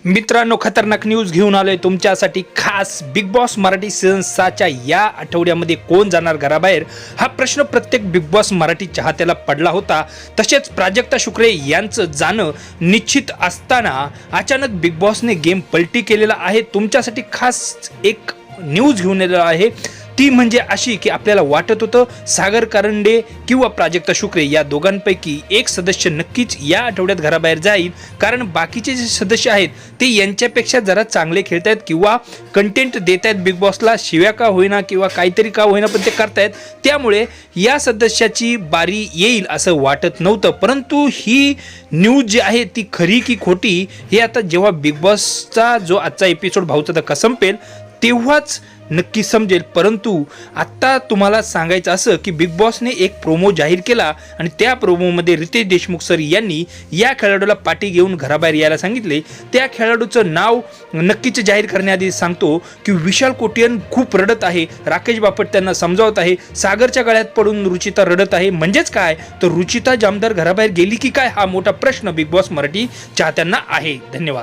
मित्रांनो, खतरनाक न्यूज घेऊन आलोय तुमच्यासाठी खास. बिग बॉस मराठी सीझन 6च्या या आठवड्यामध्ये कोण जाणार घराबाहेर हा प्रश्न प्रत्येक बिग बॉस मराठी चाहत्याला पडला होता. तसेच प्राजक्ता शुक्रे यांचं जाणं निश्चित असताना अचानक बिग बॉसने गेम पलटी केलेला आहे. तुमच्यासाठी खास एक न्यूज घेऊन आलेला आहे. ती म्हणजे अशी की आपल्याला वाटत होतं सागर कारंडे किंवा प्राजक्ता शुक्रे या दोघांपैकी एक सदस्य नक्कीच या आठवड्यात घराबाहेर जाईल, कारण बाकीचे जे सदस्य आहेत ते यांच्यापेक्षा जरा चांगले खेळत आहेत किंवा कंटेंट देत आहेत बिग बॉसला. शिव्या का होईना किंवा काहीतरी का होईना पण ते करतायत, त्यामुळे या सदस्याची बारी येईल असं वाटत नव्हतं. परंतु ही न्यूज जी आहे ती खरी की खोटी हे आता जेव्हा बिग बॉसचा जो आजचा एपिसोड भाऊचा धक्का संपेल तेव्हाच नक्की समजेल. परंतु आत्ता तुम्हाला सांगायचं असं की बिग बॉसने एक प्रोमो जाहीर केला आणि त्या प्रोमोमध्ये रितेश देशमुख सर यांनी या खेळाडूला पाठी घेऊन घराबाहेर यायला सांगितले. त्या खेळाडूचं नाव नक्कीच जाहीर करण्याआधी सांगतो की विशाल कोटियन खूप रडत आहे. राकेश बापट त्यांना समजावत आहे. सागरच्या गळ्यात पडून रुचिता रडत आहे. म्हणजेच काय तर रुचिता जामदार घराबाहेर गेली की काय हा मोठा प्रश्न बिग बॉस मराठी चाहत्यांना आहे. धन्यवाद.